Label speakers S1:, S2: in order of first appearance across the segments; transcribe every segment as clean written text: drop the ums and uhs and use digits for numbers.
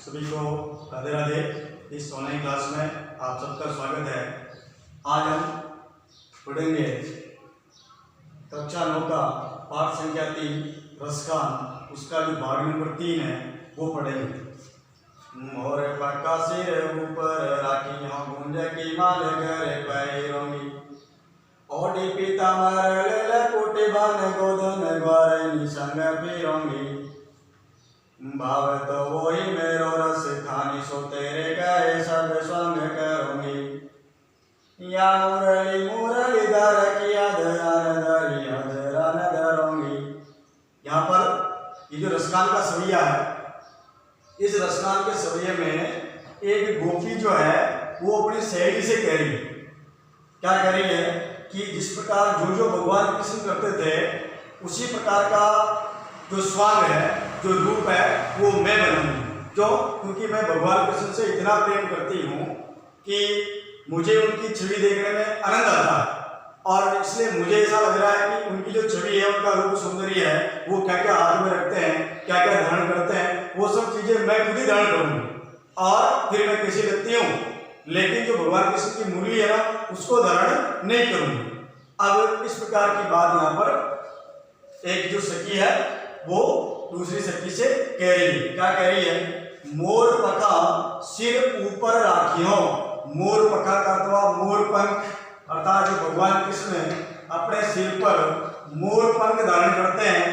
S1: सभी को राधे राधे। इस ऑनलाइन क्लास में आप सबका स्वागत है। आज हम पढ़ेंगे कक्षा 9 का पाठ संख्या 3 रसखान, उसका जो भाग नंबर 3 है वो पढ़ेंगे। मोर पक्का सिर ऊपर राखी यहाँ गुंज की माल घर पैरोंगी, ओडी पीताम्बर ले कोटि बान गोदन ग्वारे निसंग फिरोंगी, भाव तो वही मेरो रस खानी सो तेरे गए सब संग करूंगी, या मुरली मुरली धर किया धरान धरिया धरान धरूंगी। यहाँ पर ये जो रसखान का सवैया है, इस रसखान के सवैये में एक गोपी जो है वो अपनी सहेली से कह रही है, क्या कह रही है कि जिस प्रकार जो भगवान कृष्ण करते थे उसी प्रकार का जो स्वांग है, जो रूप है वो मैं बनूंगी। क्यों? क्योंकि मैं भगवान कृष्ण से इतना प्रेम करती हूँ कि मुझे उनकी छवि देखने में आनंद आता है, और इसलिए मुझे ऐसा लग रहा है कि उनकी जो छवि है, उनका रूप सौंदर्य है, वो क्या क्या हाथ में रखते हैं, क्या क्या धारण करते हैं, वो सब चीजें मैं खुद ही धारण करूंगी और फिर मैं कैसी लगती हूँ, लेकिन जो भगवान कृष्ण की मुरली है ना उसको धारण नहीं करूंगी। अब इस प्रकार की बात यहाँ पर एक जो सखी है वो दूसरी सखी से कह रही है। क्या कह रही है? मोर पका सिर ऊपर राखियो। मोर पका का अथवा मोर पंख, अर्थात जो भगवान कृष्ण अपने सिर पर मोर पंख धारण करते हैं,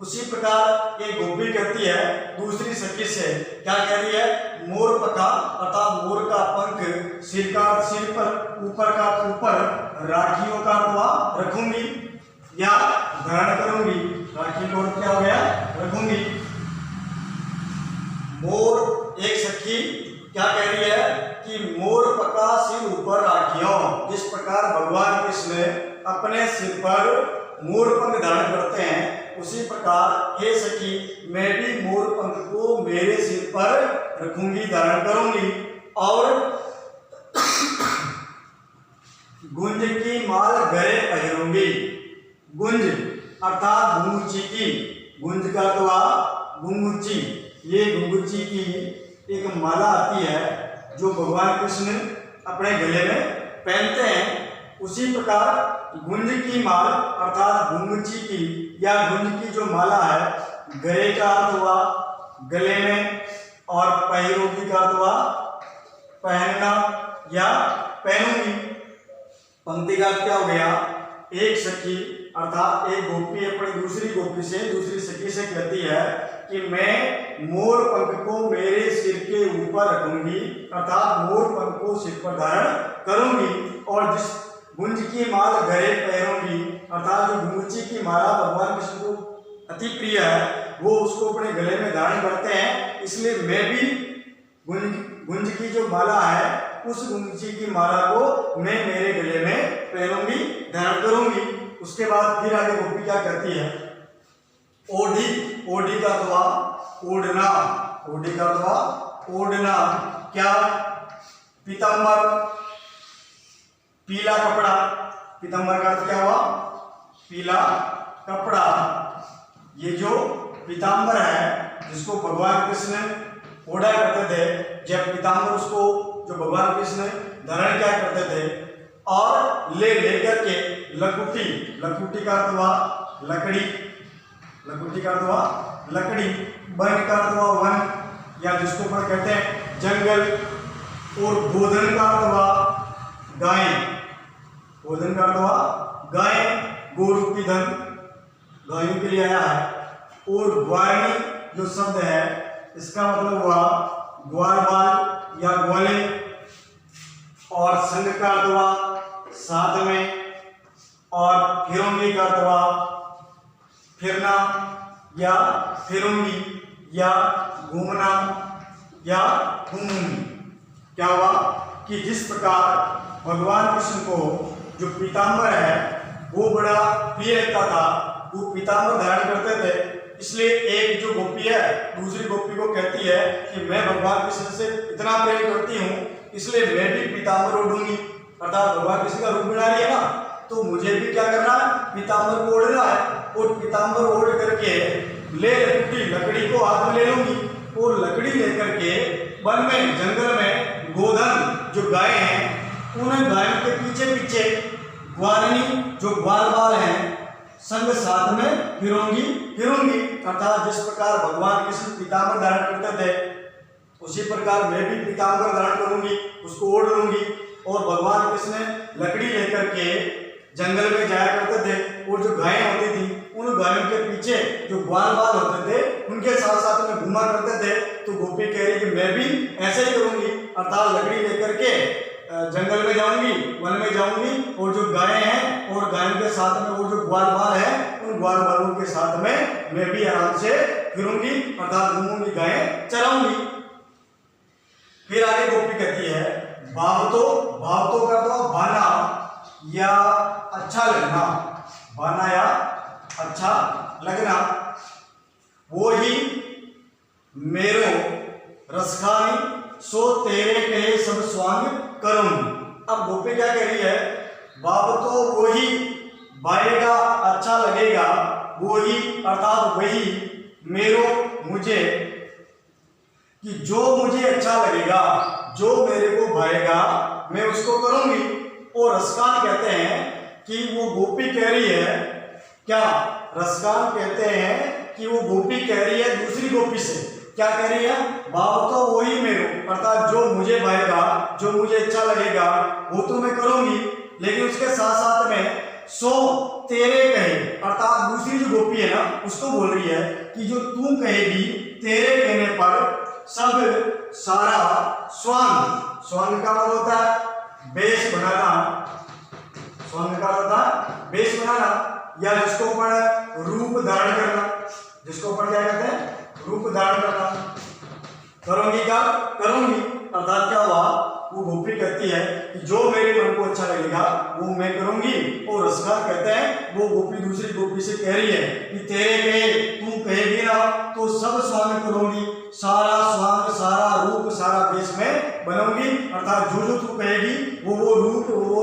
S1: उसी प्रकार एक गोपी कहती है दूसरी सखी से, क्या कह रही है? मोर पका अर्थात मोर का पंख सिर पर ऊपर का ऊपर राखियों का अथवा रखूंगी या धारण करूंगी। राखी को क्या हो गया? रखूंगी। मोर एक सखी क्या कह रही है कि मोर पका सिर ऊपर राखियों। जिस प्रकार भगवान कृष्ण अपने सिर पर मोर पंख धारण करते हैं, उसी प्रकार हे सखी मैं भी मोर पंख को मेरे सिर पर रखूंगी, धारण करूंगी, और गुंज की माल गले पहनूंगी। गुंज अर्थात घुंगुची की, गुंज का अथवा घुंगुची, ये घुंगुची की एक माला आती है जो भगवान कृष्ण अपने गले में पहनते हैं। उसी प्रकार गुंज की माल अर्थात घुंगुची की या गुंज की जो माला है, गले का अथवा गले में, और पैरोगी का अथवा पहनना या पहनूंगी। पंक्ति का क्या हो गया? एक सखी अर्थात एक गोपी अपनी दूसरी गोपी से, दूसरी सखी से कहती है कि मैं मोर पंख को मेरे सिर के ऊपर रखूंगी, अर्थात मोर पंख को सिर पर धारण करूंगी, और जिस गुंज की माल गले पहनूंगी, अर्थात जो गुंजी की माला भगवान कृष्ण को अति प्रिय है वो उसको अपने गले में धारण करते हैं, इसलिए मैं भी गुंज की जो माला है उस गुंजी की माला को मैं मेरे गले में पहनूंगी, धारण करूंगी। उसके बाद फिर आगे गोपी क्या कहती है? ओढ़ी, ओढ़ी का अथवा ओढ़ना, ओढ़ी का अथवा ओढ़ना, क्या? पीताम्बर, पीला कपड़ा। पीताम्बर का अर्थ क्या हुआ? पीला कपड़ा। ये जो पीताम्बर है जिसको भगवान कृष्ण ओढ़ा करते थे, जब पीताम्बर उसको जो भगवान कृष्ण धारण क्या करते थे, और लेकर के लकुटी, लकुटी का अथवा लकड़ी, लकुटी का अथवा लकड़ी, वन का अथवा वन या जिसको पर कहते हैं जंगल, और गोधन का अथवा गाय, गोधन का अथवा गाय, गोरूपी धन गायों के लिए आया है, और ग्वारणी जो शब्द है इसका मतलब हुआ ग्वारवाल या ग्वाले, और संग का अथवा साथ में, और फिरोंगी का अथवा फिरना या फिरूंगी या घूमना या घूमूंगी। क्या हुआ कि जिस प्रकार भगवान कृष्ण को जो पीताम्बर है वो बड़ा प्रिय लगता था, वो पीताम्बर धारण करते थे, इसलिए एक जो गोपी है दूसरी गोपी को कहती है कि मैं भगवान कृष्ण से इतना प्रेम करती हूँ, इसलिए मैं भी पीताम्बर ओढ़ूंगी, अर्थात भगवान कृष्ण का रूप बना रही है ना, तो मुझे भी क्या करना है? पीताम्बर को ओढ़ना है, और पीताम्बर ओढ़ करके ले लकड़ी को हाथ में ले लूंगी, और लकड़ी लेकर के वन में जंगल में गोधन जो गाय हैं उन गायों के पीछे पीछे ग्वालिनी जो ग्वाल बाल हैं संग साथ में फिरूंगी। अर्थात जिस प्रकार भगवान कृष्ण पीताम्बर धारण करते थे उसी प्रकार मैं भी पीताम्बर धारण करूंगी, उसको ओढ़ लूंगी। और भगवान कृष्ण लकड़ी लेकर के जंगल में जाया करते थे और जो गायें होती थी उन गायों के पीछे जो ग्वाल बाल होते थे उनके साथ साथ में घूमा करते थे। तो गोपी कह रही कि मैं भी ऐसे ही करूंगी, अर्थात लकड़ी लेकर के जंगल में जाऊंगी, वन में जाऊंगी और जो गायें हैं और गायों के साथ में वो जो ग्वाल बाल है उन ग्वाल बालों के साथ में मैं भी आराम से फिरूंगी, अर्थात घूमूंगी, गायें चराऊंगी। फिर आगे गोपी कहती है भाव तो कर दो भाना या अच्छा लगना, भाना या अच्छा लगना, वो ही मेरो रसखानी सो तेरे कहे सब स्वांग करूंगी। अब गोपी क्या कह रही है, बाप तो वही भाएगा, अच्छा लगेगा, वही अर्थात वही मेरो मुझे, कि जो मुझे अच्छा लगेगा, जो मेरे को भाएगा मैं उसको करूंगी। और रसकान कहते हैं कि वो गोपी कह रही है, क्या रसकान कहते हैं कि वो गोपी कह रही है दूसरी गोपी से, क्या कह रही है, भाव तो वही मेरो, अर्थात जो मुझे भाएगा, जो मुझे अच्छा लगेगा वो तो मैं करूंगी, लेकिन उसके साथ साथ में सो तेरे कहे, अर्थात दूसरी जो गोपी है ना उसको बोल रही है कि जो तू कहेगी तेरे कहने पर सब सारा स्वांग का मतलब होता है बेस बनाना, स्वांग का होता है बेस बनाना, या जिसको अपन रूप धारण करना, जिसको अपन क्या कहते हैं रूप धारण करना, करूंगी क्या करूंगी, अर्थात क्या हुआ, वो गोपी कहती है कि जो मेरे मन को अच्छा लगेगा वो मैं करूंगी। और रसकान कहते हैं वो गोपी दूसरी गोपी से कह रही है कि तेरे कहे तू कहेगी ना तो सब स्वांग करूंगी, सारा स्वांग सारा रूप सारा बेस में बनाऊंगी, अर्थात जो जो तू कहेगी वो रूप वो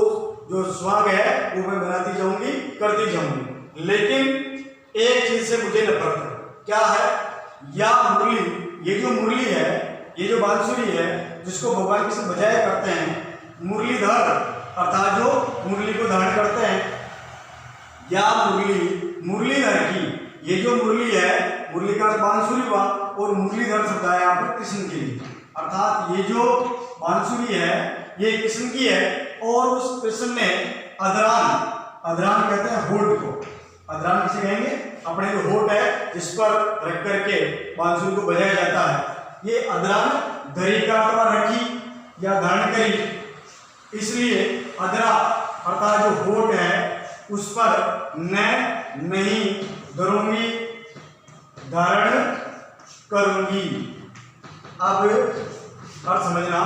S1: जो स्वांग है वो मैं बनाती जाऊंगी, करती जाऊंगी। लेकिन एक चीज से मुझे नफरत है, क्या है, या मुरली, ये जो मुरली है, ये जो बांसुरी है जिसको भगवान कृष्ण बजाया करते हैं, मुरलीधर अर्थात जो मुरली को धारण करते हैं, या मुरलीधर की ये जो मुरली है, मुरली का बांसुरी हुआ और मुरलीधर शब्द है यहाँ पर कृष्ण के लिए, अर्थात ये जो बांसुरी है ये कृष्ण की है। और उस कृष्ण ने अधरान कहते हैं होठ को, अधरान किसे कहेंगे, अपने जो होठ है जिस पर रख करके बांसुरी को बजाया जाता है, ये अधरान धरी का अथवा रखी या धारण करी, इसलिए अधरा अर्थात जो होठ है उस पर मैं नहीं धरूंगी, धारण करूंगी। अब अर्थ समझना,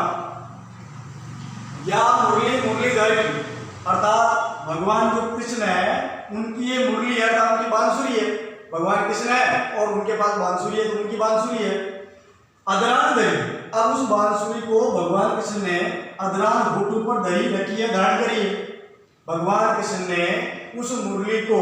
S1: या मुरलीधर की अर्थात भगवान जो कृष्ण है उनकी ये मुरली है, उनकी बांसुरी है, भगवान कृष्ण है और उनके पास बांसुरी है तो उनकी बांसुरी है। अधरान धरी, अब उस बांसुरी को भगवान कृष्ण ने अधरान होठों पर धरी रखी है, धारण करी है। भगवान कृष्ण ने उस मुरली को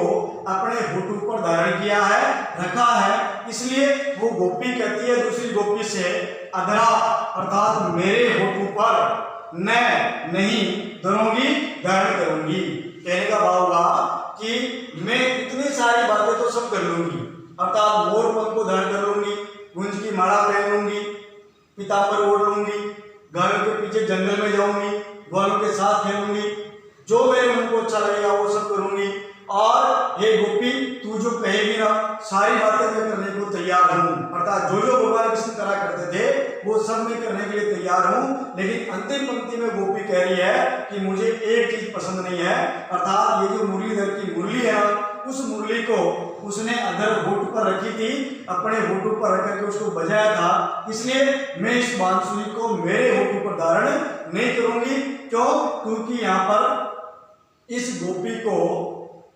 S1: अपने होठों पर धारण किया है, रखा है, इसलिए वो गोपी कहती है दूसरी गोपी से अधरा अर्थात मेरे होठों पर मैं नहीं धरूंगी, धारण करूंगी। कहने का भाव हुआ कि मैं इतनी सारी बातें तो सब कर लूंगी, अर्थात मोरपंख को धारण कर लूंगी, गुंज की माला पहन लूंगी, पीताम्बर ओढ़ लूंगी, गायों के पीछे जंगल में जाऊंगी, ग्वालों के साथ खेलूंगी, जो मेरे मन को अच्छा लगेगा वो सब करूंगी। और हे गोपी तू जो कहेगी ना सारी बातें मैं करने को तैयार हूँ, अर्थात जो जो भगवान कृष्ण करा करते थे वो सब मैं करने के लिए तैयार हूँ। लेकिन अंतिम पंक्ति में गोपी कह रही है कि मुझे एक चीज पसंद नहीं है, अर्थात ये जो मुरलीधर की मुरली है उस मुरली को उसने अधर होठ पर रखी थी, अपने होठों पर रख करके उसको बजाया था, इसलिए मैं इस बांसुरी को मेरे होठों पर धारण नहीं करूंगी। क्यों? क्योंकि यहाँ पर इस गोपी को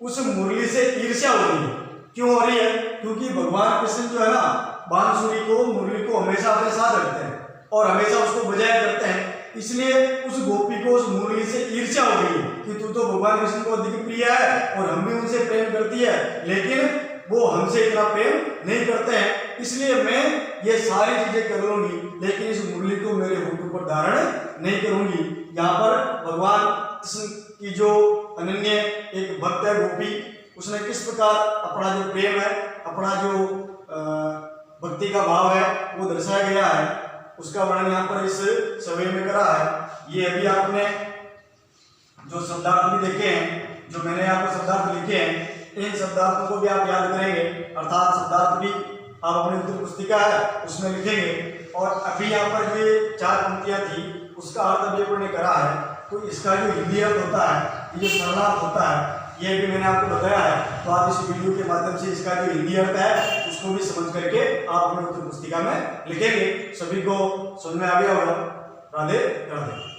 S1: उस मुरली से ईर्ष्या हो रही है। क्यों हो रही है? क्योंकि भगवान कृष्ण जो है ना बांसुरी को मुरली को हमेशा अपने साथ रखते हैं और हमेशा उसको बजाया करते हैं, इसलिए उस गोपी को उस मुरली से ईर्ष्या हो गई कि तू तो भगवान कृष्ण को अधिक प्रिय है और हम भी उनसे प्रेम करती है, लेकिन वो हमसे इतना प्रेम नहीं करते हैं, इसलिए मैं ये सारी चीजें कर लूंगी लेकिन इस मुरली को मेरे होठ पर धारण नहीं करूंगी। यहाँ पर भगवान कृष्ण की जो अनन्य एक भक्त है गोपी, उसने किस प्रकार अपना जो प्रेम है, अपना जो भक्ति का भाव है वो दर्शाया गया है, उसका वर्णन यहाँ पर इस सभा में करा है। ये अभी आपने जो शब्दार्थ भी देखे हैं, जो मैंने आपको शब्दार्थ लिखे हैं, इन शब्दार्थों को भी आप याद करेंगे, अर्थात शब्दार्थ भी आप अपनी उत्तर पुस्तिका है उसमें लिखेंगे। और अभी यहाँ पर जो 4 पंक्तियां थी उसका अर्थ अभी आपने करा है, तो इसका जो हिंदी अर्थ होता है, ये जो सरलार्थ होता है, ये भी मैंने आपको बताया है। तो आप इस वीडियो के माध्यम से इसका जो हिंदी अर्थ है उसको भी समझ करके आप अपनी उत्तर पुस्तिका में लिखेंगे। सभी को समझ में आ गया होगा। राधे राधे।